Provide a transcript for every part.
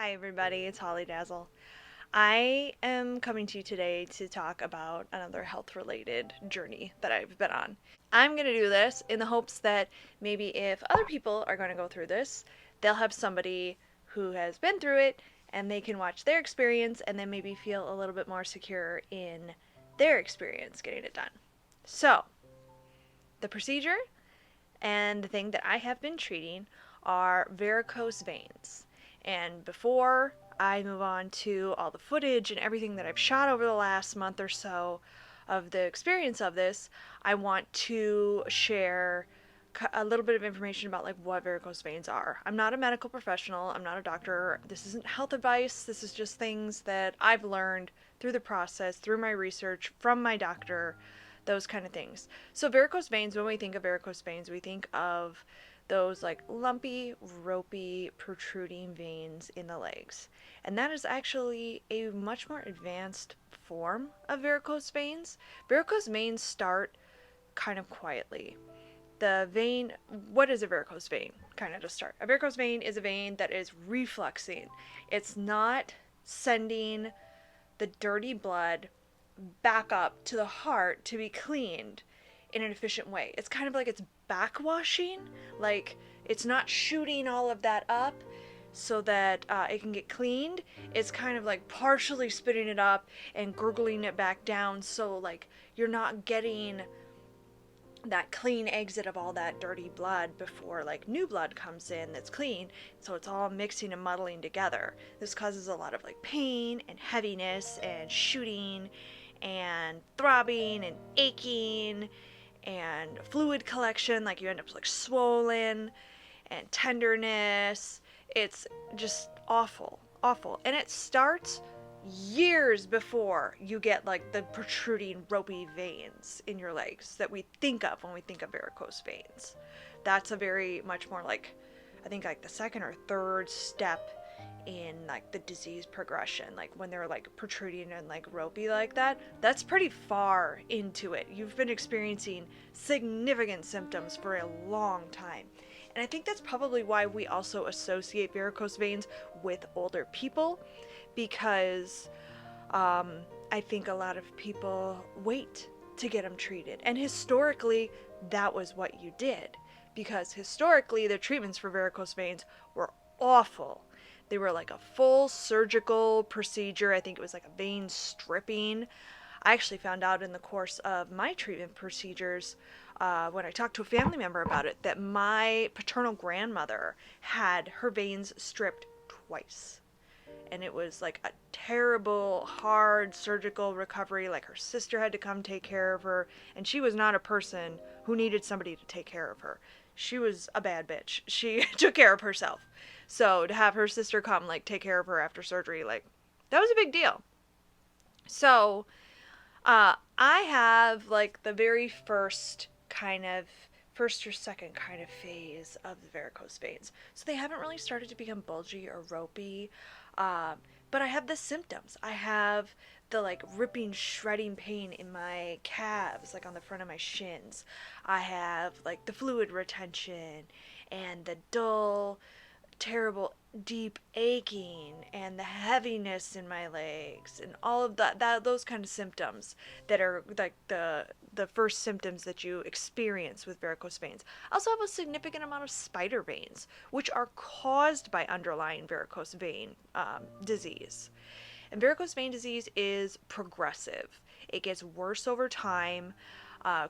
Hi everybody, it's Holly Dazzle. I am coming to you today to talk about another health related journey that I've been on. I'm going to do this in the hopes that maybe if other people are going to go through this, they'll have somebody who has been through it and they can watch their experience and then maybe feel a little bit more secure in their experience getting it done. So, the procedure and the thing that I have been treating are varicose veins. And before I move on to all the footage and everything that I've shot over the last month or so of the experience of this, I want to share a little bit of information about like what varicose veins are. I'm not a medical professional, I'm not a doctor. This isn't health advice. This is just things that I've learned through the process, through my research, from my doctor, those kind of things. So varicose veins, when we think of varicose veins, we think of those like lumpy, ropey, protruding veins in the legs. And that is actually a much more advanced form of varicose veins. Varicose veins start kind of quietly. The vein, what is a varicose vein? Kind of to start. A varicose vein is a vein that is refluxing. It's not sending the dirty blood back up to the heart to be cleaned in an efficient way. It's kind of like it's backwashing, like it's not shooting all of that up so that it can get cleaned. It's kind of like partially spitting it up and gurgling it back down, so like you're not getting that clean exit of all that dirty blood before like new blood comes in that's clean, so it's all mixing and muddling together. This causes a lot of like pain and heaviness and shooting and throbbing and aching and fluid collection, like you end up like swollen and tenderness. It's just awful, and it starts years before you get like the protruding ropey veins in your legs that we think of when we think of varicose veins. That's a very much more like, I think like the second or third step in like the disease progression. Like when they're like protruding and like ropey like that, that's pretty far into it. You've been experiencing significant symptoms for a long time. And I think that's probably why we also associate varicose veins with older people, because I think a lot of people wait to get them treated. And historically, that was what you did. Because historically, the treatments for varicose veins were awful. They were like a full surgical procedure. I think it was like a vein stripping. I actually found out in the course of my treatment procedures, when I talked to a family member about it, that my paternal grandmother had her veins stripped twice. And it was like a terrible, hard surgical recovery. Like her sister had to come take care of her, and she was not a person who needed somebody to take care of her. She was a bad bitch. She took care of herself. So to have her sister come like take care of her after surgery, like that was a big deal. So I have like the very first or second kind of phase of the varicose veins. So they haven't really started to become bulgy or ropey. But I have the symptoms. I have the like ripping, shredding pain in my calves, like on the front of my shins. I have like the fluid retention and the dull, terrible deep aching and the heaviness in my legs and all of that those kind of symptoms that are like the first symptoms that you experience with varicose veins. I also have a significant amount of spider veins, which are caused by underlying varicose vein disease. And varicose vein disease is progressive. It gets worse over time.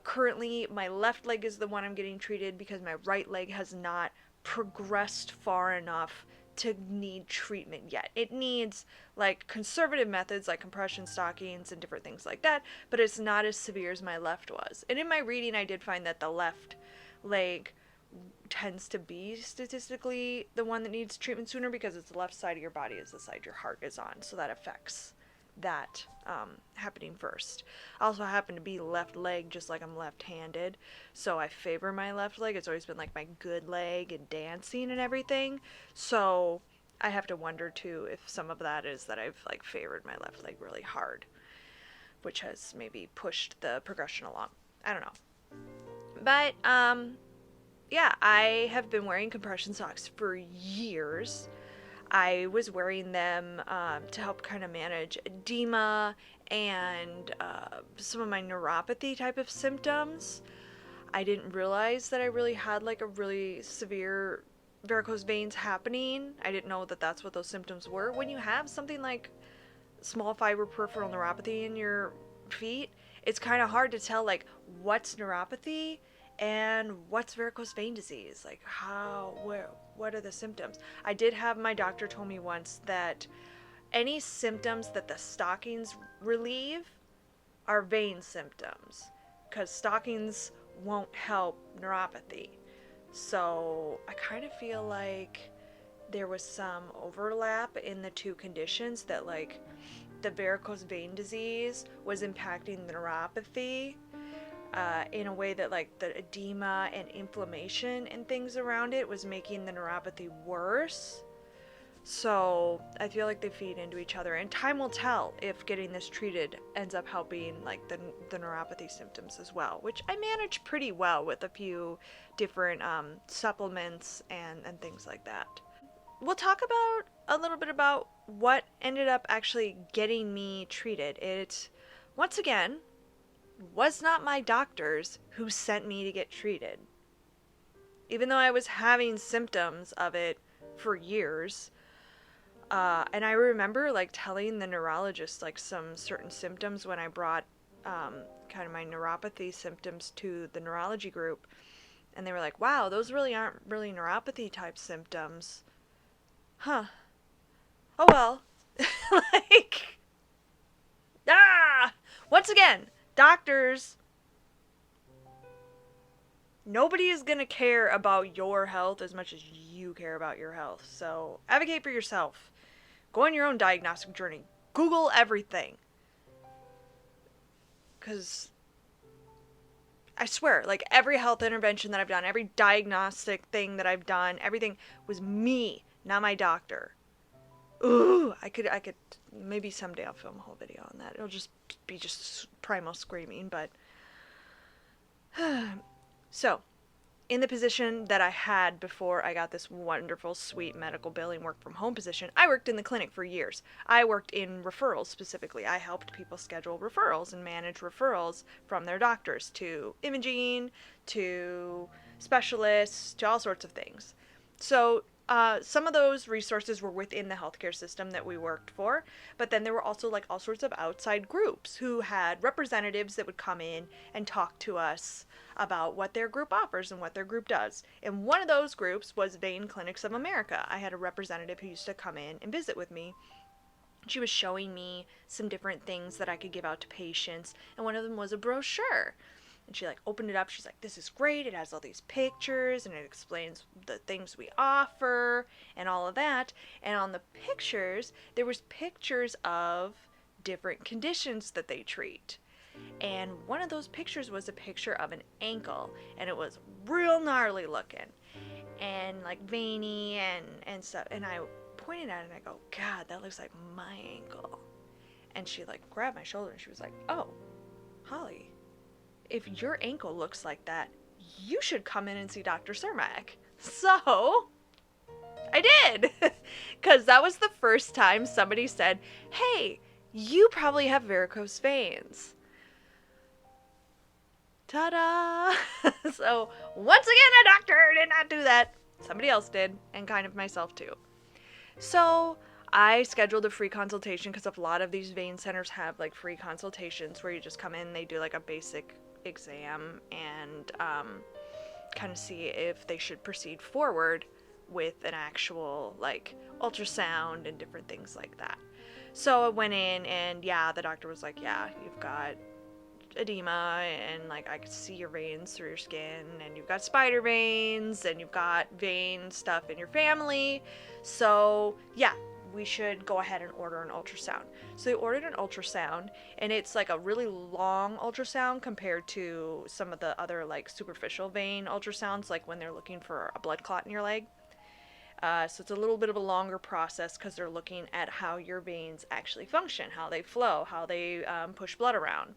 Currently, my left leg is the one I'm getting treated because my right leg has not progressed far enough to need treatment yet. It needs like conservative methods like compression stockings and different things like that, but it's not as severe as my left was. And in my reading, I did find that the left leg tends to be statistically the one that needs treatment sooner because it's the left side of your body is the side your heart is on, so that affects that happening first. I also happen to be left leg, just like I'm left-handed, so I favor my left leg. It's always been like my good leg in dancing and everything, so I have to wonder too if some of that is that I've like favored my left leg really hard, which has maybe pushed the progression along. I don't know. But yeah, I have been wearing compression socks for years. I was wearing them to help kind of manage edema and some of my neuropathy type of symptoms. I didn't realize that I really had like a really severe varicose veins happening. I didn't know that that's what those symptoms were. When you have something like small fiber peripheral neuropathy in your feet, it's kind of hard to tell like what's neuropathy and what's varicose vein disease. Like how, where, what are the symptoms? I did have my doctor told me once that any symptoms that the stockings relieve are vein symptoms because stockings won't help neuropathy. So I kind of feel like there was some overlap in the two conditions, that like the varicose vein disease was impacting the neuropathy in a way that like the edema and inflammation and things around it was making the neuropathy worse. So I feel like they feed into each other, and time will tell if getting this treated ends up helping like the neuropathy symptoms as well, which I manage pretty well with a few different supplements and things like that. We'll talk about a little bit about what ended up actually getting me treated. It, once again, was not my doctors who sent me to get treated. Even though I was having symptoms of it for years, and I remember like telling the neurologist like some certain symptoms when I brought kind of my neuropathy symptoms to the neurology group, and they were like, wow, those really aren't really neuropathy type symptoms. Huh. Oh well. Like, once again, doctors, nobody is gonna care about your health as much as you care about your health. So advocate for yourself. Go on your own diagnostic journey. Google everything. Because I swear, like every health intervention that I've done, every diagnostic thing that I've done, everything was me, not my doctor. Ooh, I could, maybe someday I'll film a whole video on that. It'll just be just primal screaming, but. So, in the position that I had before I got this wonderful, sweet medical billing work from home position, I worked in the clinic for years. I worked in referrals specifically. I helped people schedule referrals and manage referrals from their doctors to imaging, to specialists, to all sorts of things. So some of those resources were within the healthcare system that we worked for, but then there were also like all sorts of outside groups who had representatives that would come in and talk to us about what their group offers and what their group does. And one of those groups was Vein Clinics of America. I had a representative who used to come in and visit with me. She was showing me some different things that I could give out to patients, and one of them was a brochure. And she like opened it up. She's like, this is great. It has all these pictures and it explains the things we offer and all of that. And on the pictures, there was pictures of different conditions that they treat. And one of those pictures was a picture of an ankle, and it was real gnarly looking and like veiny and stuff. And I pointed at it and I go, God, that looks like my ankle. And she like grabbed my shoulder and she was like, oh, Holly, if your ankle looks like that, you should come in and see Dr. Cermak. So I did, because that was the first time somebody said, hey, you probably have varicose veins. Ta-da! So once again, a doctor did not do that. Somebody else did, and kind of myself too. So I scheduled a free consultation, because a lot of these vein centers have like free consultations where you just come in, they do like a basic exam and kind of see if they should proceed forward with an actual like ultrasound and different things like that. So I went in and yeah, the doctor was like, yeah, you've got edema and like I could see your veins through your skin, and you've got spider veins and you've got vein stuff in your family. So yeah, we should go ahead and order an ultrasound. So they ordered an ultrasound, and it's like a really long ultrasound compared to some of the other like superficial vein ultrasounds, like when they're looking for a blood clot in your leg. So it's a little bit of a longer process because they're looking at how your veins actually function, how they flow, how they push blood around.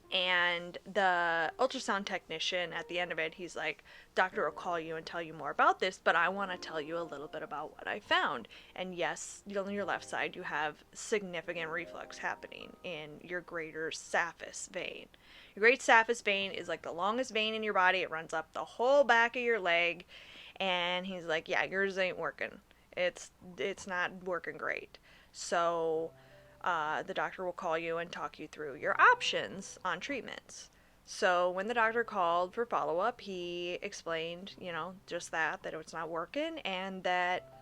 And the ultrasound technician at the end of it, he's like, doctor will call you and tell you more about this, but I want to tell you a little bit about what I found. And yes, on your left side, you have significant reflux happening in your greater saphenous vein. Your great saphenous vein is like the longest vein in your body. It runs up the whole back of your leg. And he's like, yeah, yours ain't working. It's not working great. So the doctor will call you and talk you through your options on treatments. So when the doctor called for follow up, he explained, just that it's not working and that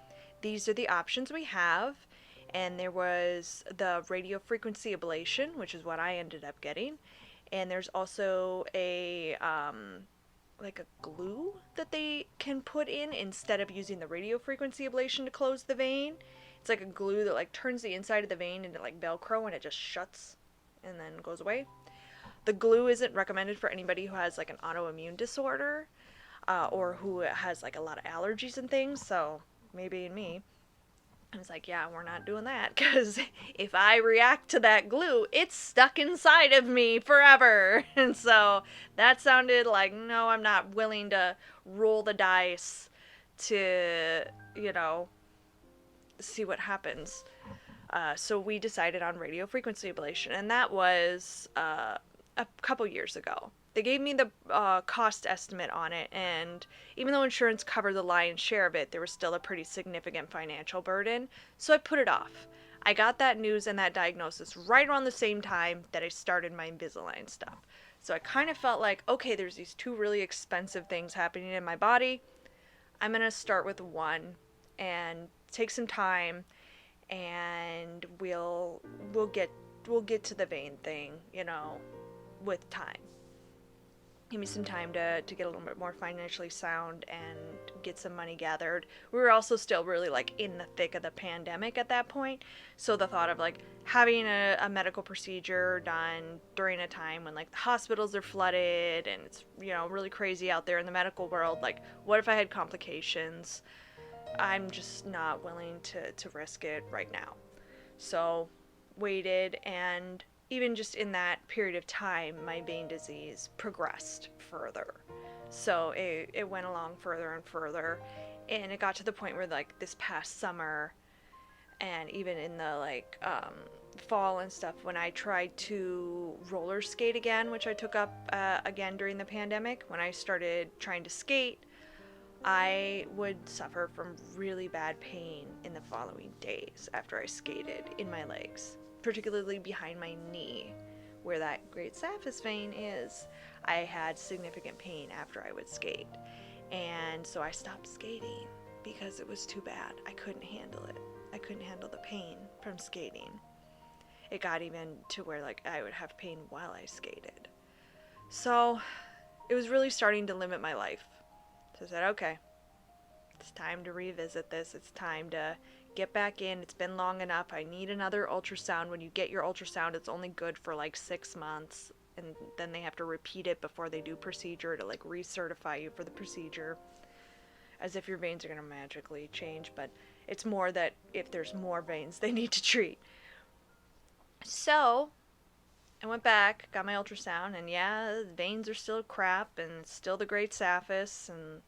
these are the options we have. And there was the radio frequency ablation, which is what I ended up getting. And there's also a like a glue that they can put in instead of using the radio frequency ablation to close the vein. It's like a glue that like turns the inside of the vein into like Velcro and it just shuts and then goes away. The glue isn't recommended for anybody who has like an autoimmune disorder or who has like a lot of allergies and things. So maybe me. I was like, yeah, we're not doing that because if I react to that glue, it's stuck inside of me forever. And so that sounded like, no, I'm not willing to roll the dice to, see what happens. So we decided on radio frequency ablation, and that was a couple years ago. They gave me the cost estimate on it, and even though insurance covered the lion's share of it, there was still a pretty significant financial burden, so I put it off. I got that news and that diagnosis right around the same time that I started my Invisalign stuff. So I kind of felt like, okay, there's these two really expensive things happening in my body. I'm going to start with one and take some time and we'll get to the vein thing, with time. Give me some time to get a little bit more financially sound and get some money gathered. We were also still really like in the thick of the pandemic at that point. So the thought of like having a medical procedure done during a time when like the hospitals are flooded and it's, really crazy out there in the medical world. Like what if I had complications? I'm just not willing to risk it right now. So waited, and even just in that period of time, my vein disease progressed further. So it went along further and further, and it got to the point where like this past summer, and even in the like fall and stuff, when I tried to roller skate again, which I took up again during the pandemic, when I started trying to skate, I would suffer from really bad pain in the following days after I skated in my legs, particularly behind my knee, where that great saphenous vein is. I had significant pain after I would skate. And so I stopped skating because it was too bad. I couldn't handle it. I couldn't handle the pain from skating. It got even to where like I would have pain while I skated. So it was really starting to limit my life. So I said, okay, it's time to revisit this. It's time to get back in. It's been long enough. I need another ultrasound. When you get your ultrasound, it's only good for like 6 months. And then they have to repeat it before they do procedure to like recertify you for the procedure. As if your veins are going to magically change. But it's more that if there's more veins they need to treat. So I went back, got my ultrasound, and yeah, the veins are still crap, and it's still the great saphenous, and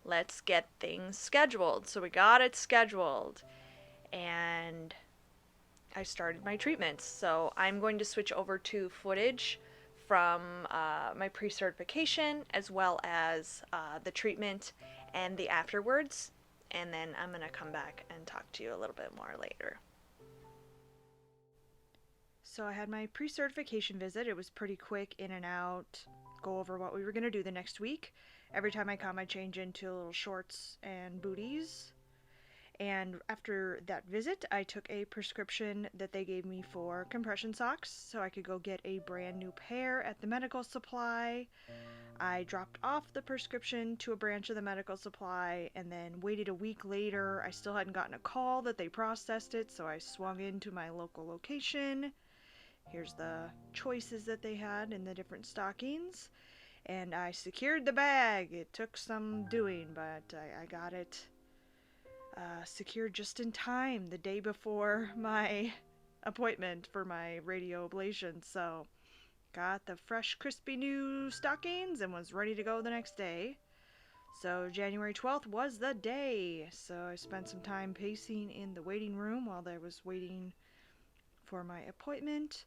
let's get things scheduled. So we got it scheduled, and I started my treatments. So I'm going to switch over to footage from my pre-certification, as well as the treatment and the afterwards, and then I'm going to come back and talk to you a little bit more later. So I had my pre-certification visit. It was pretty quick, in and out, go over what we were going to do the next week. Every time I come, I change into little shorts and booties. And after that visit, I took a prescription that they gave me for compression socks so I could go get a brand new pair at the medical supply. I dropped off the prescription to a branch of the medical supply and then waited a week later. I still hadn't gotten a call that they processed it, so I swung into my local location. Here's the choices that they had in the different stockings. And I secured the bag. It took some doing, but I got it secured just in time the day before my appointment for my radio ablation. So got the fresh, crispy new stockings, and was ready to go the next day. So January 12th was the day. So I spent some time pacing in the waiting room while I was waiting for my appointment.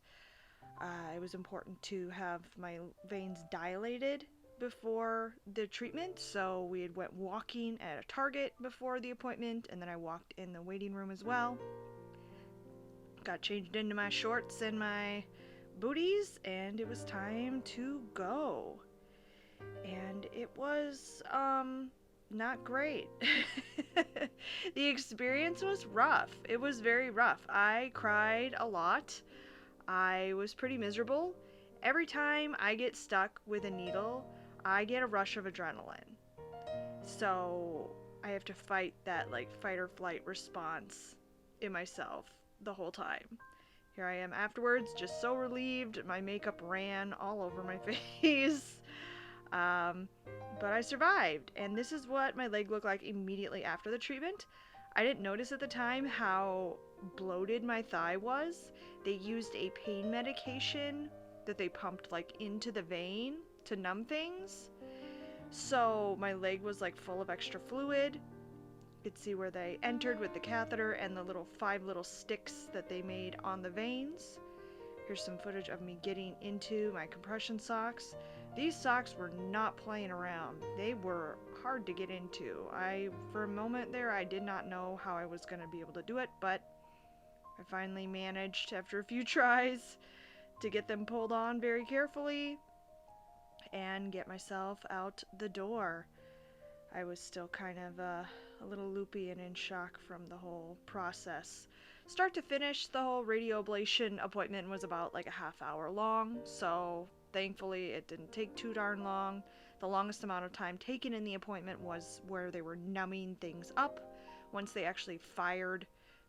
It was important to have my veins dilated before the treatment, so we had went walking at a Target before the appointment, and then I walked in the waiting room as well. Got changed into my shorts and my booties, and it was time to go. And it was not great. The experience was rough. It was very rough. I cried a lot. I was pretty miserable. Every time I get stuck with a needle, I get a rush of adrenaline. So I have to fight that like fight or flight response in myself the whole time. Here I am afterwards, just so relieved. My makeup ran all over my face. Um, but I survived, and this is what my leg looked like immediately after the treatment. I didn't notice at the time how bloated my thigh was. They used a pain medication that they pumped like into the vein to numb things. So my leg was like full of extra fluid. You could see where they entered with the catheter and the little 5 little sticks that they made on the veins. Here's some footage of me getting into my compression socks. These socks were not playing around. They were hard to get into. For a moment there, I did not know how I was going to be able to do it, but I finally managed, after a few tries, to get them pulled on very carefully and get myself out the door. I was still kind of a little loopy and in shock from the whole process. Start to finish, the whole radio ablation appointment was about like a half hour long, so thankfully it didn't take too darn long. The longest amount of time taken in the appointment was where they were numbing things up. Once they actually fired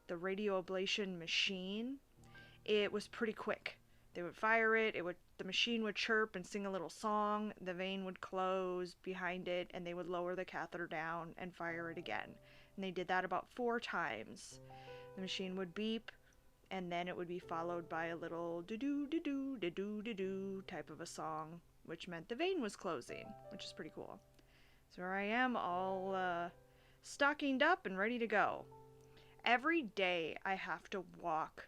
the radio ablation machine, it was pretty quick. They would fire it, the machine would chirp and sing a little song, the vein would close behind it, and they would lower the catheter down and fire it again. And they did that about 4 times. The machine would beep, and then it would be followed by a little do-do, do-do, do-do, do-do type of a song, which meant the vein was closing, which is pretty cool. So here I am, all stockinged up and ready to go. Every day I have to walk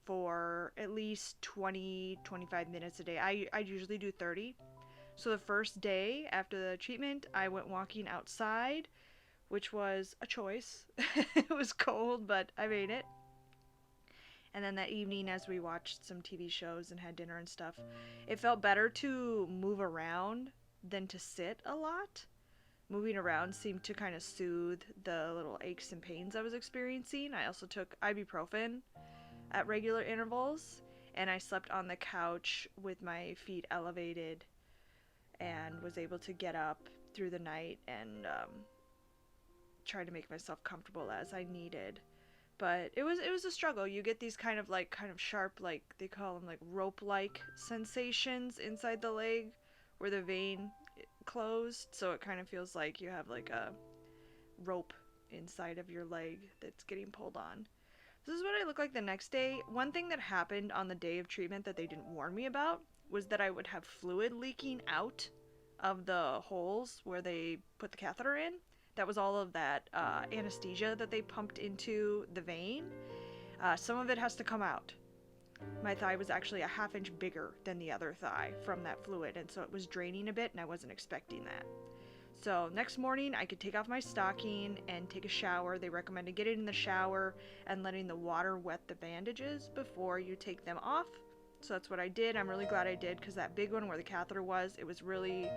for at least 20-25 minutes a day. I usually do 30. So the first day after the treatment, I went walking outside, which was a choice. It was cold, but I made it. And then that evening, as we watched some TV shows and had dinner and stuff, it felt better to move around than to sit a lot. Moving around seemed to kind of soothe the little aches and pains I was experiencing. I also took ibuprofen at regular intervals, and I slept on the couch with my feet elevated and was able to get up through the night and try to make myself comfortable as I needed. But it was a struggle. You get these kind of sharp, like they call them like rope-like sensations inside the leg where the vein closed, so it kind of feels like you have like a rope inside of your leg that's getting pulled on. This is what I look like the next day. One thing that happened on the day of treatment that they didn't warn me about was that I would have fluid leaking out of the holes where they put the catheter in. That was all of that anesthesia that they pumped into the vein. Some of it has to come out. My thigh was actually a ½ inch bigger than the other thigh from that fluid, and so it was draining a bit, and I wasn't expecting that. So next morning, I could take off my stocking and take a shower. They recommended getting in the shower and letting the water wet the bandages before you take them off. So that's what I did. I'm really glad I did, because that big one where the catheter was, it was really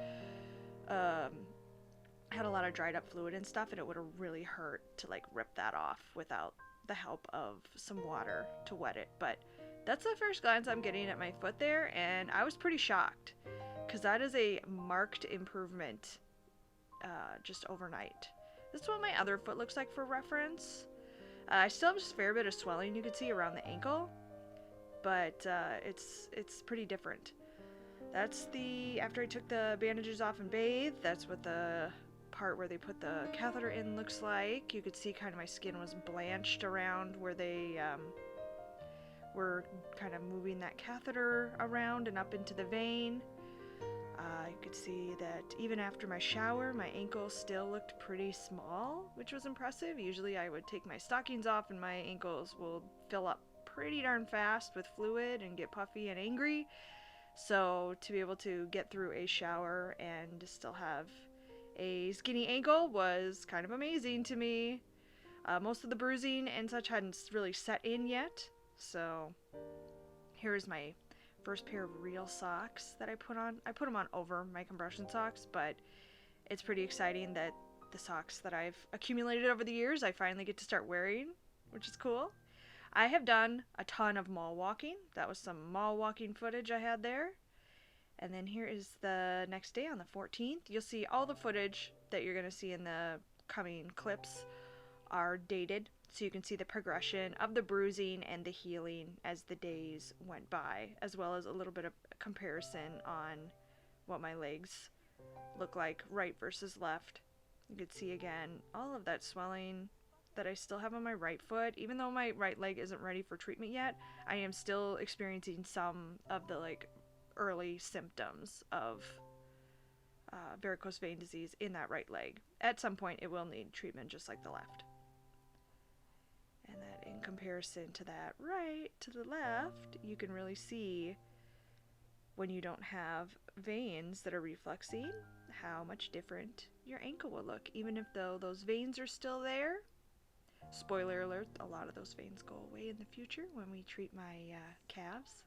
had a lot of dried up fluid and stuff, and it would have really hurt to like rip that off without the help of some water to wet it. But that's the first glance I'm getting at my foot there, and I was pretty shocked, because that is a marked improvement just overnight. This is what my other foot looks like for reference. I still have a fair bit of swelling you can see around the ankle, but it's pretty different. That's after I took the bandages off and bathed, that's what the part where they put the catheter in looks like. You could see kind of my skin was blanched around where we're kind of moving that catheter around and up into the vein. You could see that even after my shower, my ankle still looked pretty small, which was impressive. Usually I would take my stockings off and my ankles will fill up pretty darn fast with fluid and get puffy and angry. So to be able to get through a shower and still have a skinny ankle was kind of amazing to me. Most of the bruising and such hadn't really set in yet, so here's my first pair of real socks that I put on. I put them on over my compression socks, but it's pretty exciting that the socks that I've accumulated over the years I finally get to start wearing, which is cool. I have done a ton of mall walking. That was some mall walking footage I had there. And then here is the next day on the 14th. You'll see all the footage that you're going to see in the coming clips are dated, so you can see the progression of the bruising and the healing as the days went by, as well as a little bit of comparison on what my legs look like right versus left. You can see again all of that swelling that I still have on my right foot. Even though my right leg isn't ready for treatment yet, I am still experiencing some of the early symptoms of varicose vein disease in that right leg. At some point it will need treatment just like the left. And that in comparison to that right to the left, you can really see when you don't have veins that are refluxing how much different your ankle will look, even if though those veins are still there. Spoiler alert, a lot of those veins go away in the future when we treat my calves.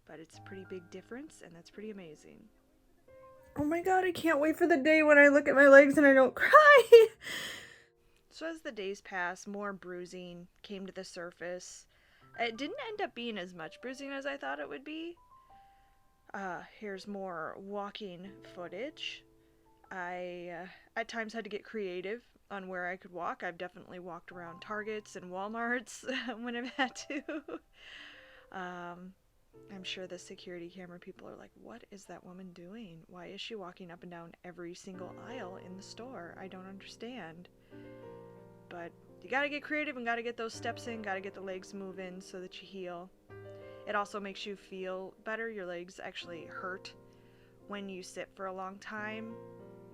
But it's a pretty big difference, and that's pretty amazing. Oh my god, I can't wait for the day when I look at my legs and I don't cry! So as the days passed, more bruising came to the surface. It didn't end up being as much bruising as I thought it would be. Here's more walking footage. I at times had to get creative on where I could walk. I've definitely walked around Targets and Walmarts when I've had to. I'm sure the security camera people are like, what is that woman doing? Why is she walking up and down every single aisle in the store? I don't understand. But you gotta get creative and gotta get those steps in, gotta get the legs moving so that you heal. It also makes you feel better. Your legs actually hurt when you sit for a long time.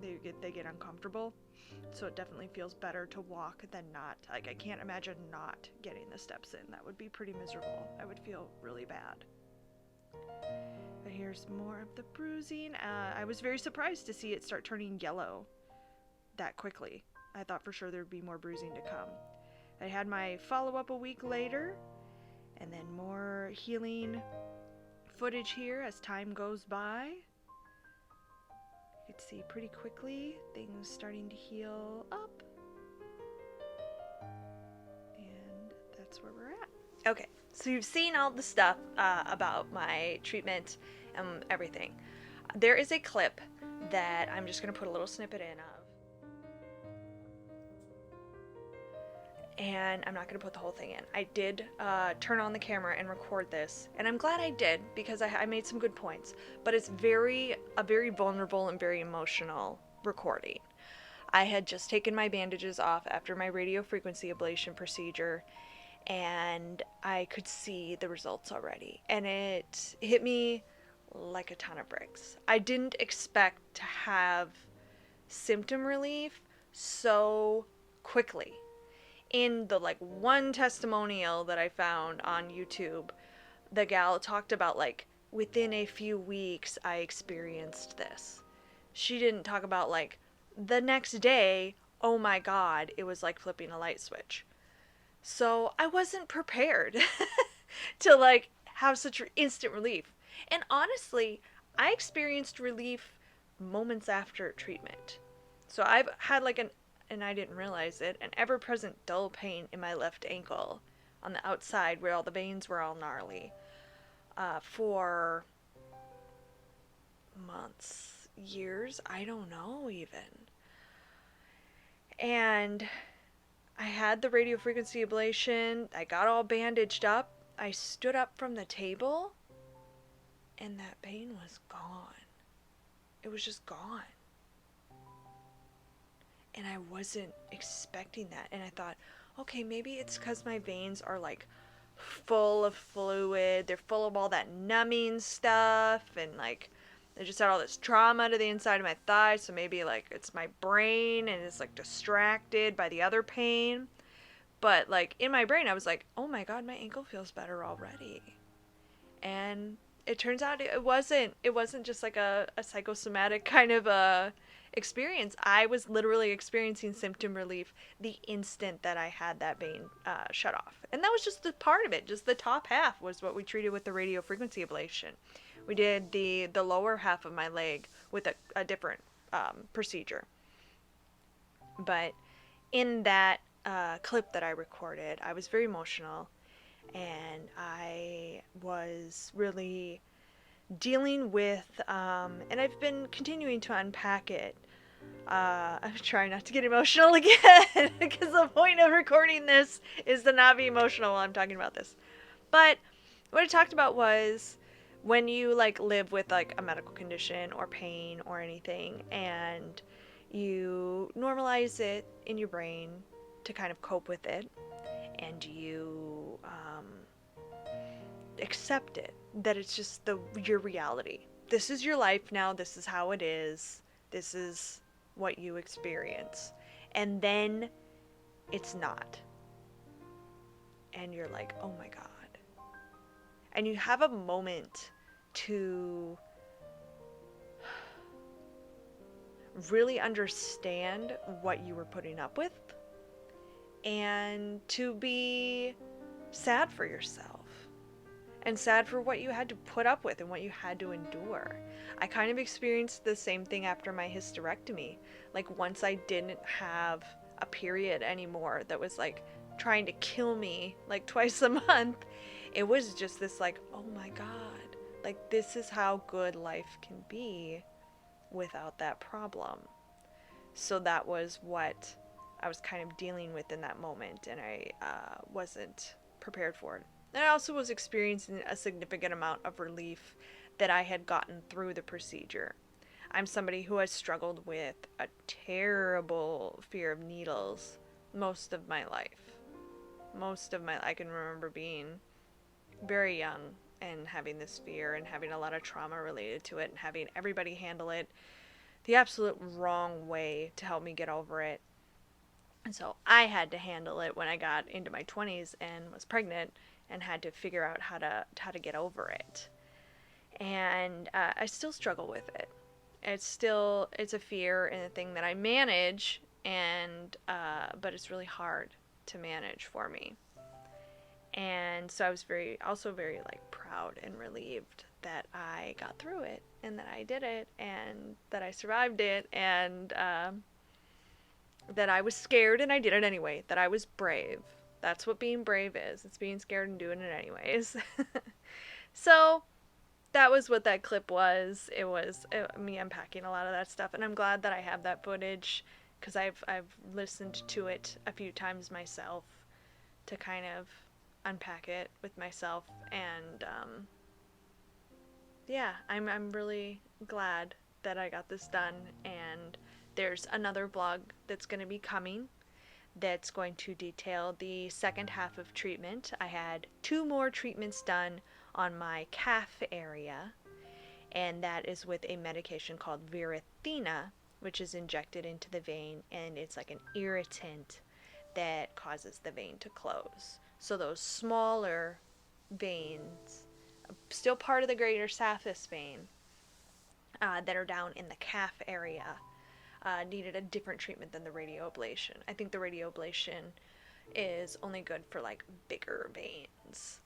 They get uncomfortable. So it definitely feels better to walk than not. Like, I can't imagine not getting the steps in. That would be pretty miserable. I would feel really bad. But here's more of the bruising. I was very surprised to see it start turning yellow that quickly. I thought for sure there'd be more bruising to come. I had my follow-up a week later, and then more healing footage here as time goes by. You can see pretty quickly things starting to heal up. And that's where we're at. Okay, so you've seen all the stuff about my treatment and everything. There is a clip that I'm just going to put a little snippet in of. And I'm not going to put the whole thing in. I did turn on the camera and record this, and I'm glad I did because I made some good points. But it's a very vulnerable and very emotional recording. I had just taken my bandages off after my radio frequency ablation procedure, and I could see the results already. And it hit me like a ton of bricks. I didn't expect to have symptom relief so quickly. In the one testimonial that I found on YouTube, the gal talked about within a few weeks I experienced this. She didn't talk about the next day, oh my god, it was like flipping a light switch. So I wasn't prepared to have such instant relief. And honestly, I experienced relief moments after treatment. So I've had and I didn't realize it, an ever-present dull pain in my left ankle on the outside where all the veins were all gnarly for months, years, I don't know even. And I had the radiofrequency ablation, I got all bandaged up, I stood up from the table, and that pain was gone. It was just gone. And I wasn't expecting that. And I thought, okay, maybe it's because my veins are full of fluid. They're full of all that numbing stuff, and like they just had all this trauma to the inside of my thigh, so maybe like it's my brain and it's like distracted by the other pain. But like in my brain I was like, oh my god, my ankle feels better already. And it turns out it wasn't just like a psychosomatic kind of a experience. I was literally experiencing symptom relief the instant that I had that vein shut off. And that was just the part of it. Just the top half was what we treated with the radio frequency ablation. We did the lower half of my leg with a different procedure. But in that clip that I recorded, I was very emotional, and I was really dealing with, and I've been continuing to unpack it. I'm trying not to get emotional again, because the point of recording this is to not be emotional while I'm talking about this. But what I talked about was when you like live with like a medical condition or pain or anything, and you normalize it in your brain to kind of cope with it, and you accept it, that it's just your reality. This is your life now. This is how it is. This is what you experience. And then it's not. And you're like, oh my God. And you have a moment to really understand what you were putting up with, and to be sad for yourself, and sad for what you had to put up with and what you had to endure. I kind of experienced the same thing after my hysterectomy. Like once I didn't have a period anymore that was like trying to kill me like twice a month, it was just this like, oh my God, like this is how good life can be without that problem. So that was what I was kind of dealing with in that moment, and I wasn't prepared for it. And I also was experiencing a significant amount of relief that I had gotten through the procedure. I'm somebody who has struggled with a terrible fear of needles most of my life. I can remember being very young and having this fear and having a lot of trauma related to it, and having everybody handle it the absolute wrong way to help me get over it. And so I had to handle it when I got into my 20s and was pregnant, and had to figure out how to get over it. And I still struggle with it. It's a fear and a thing that I manage, and but it's really hard to manage for me. And so I was very like proud and relieved that I got through it, and that I did it, and that I survived it, and that I was scared and I did it anyway, that I was brave. That's what being brave is. It's being scared and doing it anyways. So that was what that clip was. It was me unpacking a lot of that stuff, and I'm glad that I have that footage, because I've listened to it a few times myself to kind of unpack it with myself. And yeah, I'm really glad that I got this done. And there's another vlog that's going to be coming that's going to detail the second half of treatment. I had 2 more treatments done on my calf area, and that is with a medication called Varicose, which is injected into the vein, and it's like an irritant that causes the vein to close. So those smaller veins, still part of the greater saphenous vein, that are down in the calf area, needed a different treatment than the radio ablation. I think the radio ablation is only good for like bigger veins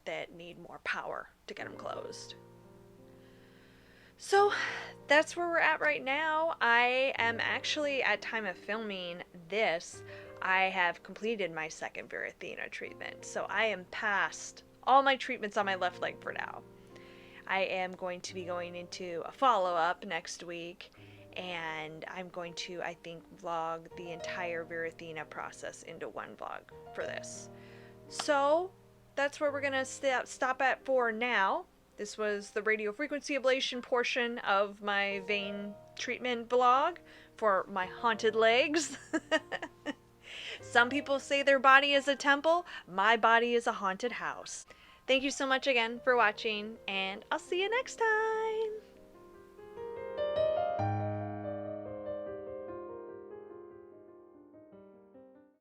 that need more power to get them closed. So that's where we're at right now. I am actually, at time of filming this, I have completed my second Varicose treatment. So I am past all my treatments on my left leg for now. I am going to be going into a follow-up next week, and I'm going to, I think, vlog the entire Varicose process into one vlog for this. So that's where we're going to stop at for now. This was the radio frequency ablation portion of my vein treatment vlog for my haunted legs. Some people say their body is a temple. My body is a haunted house. Thank you so much again for watching, and I'll see you next time.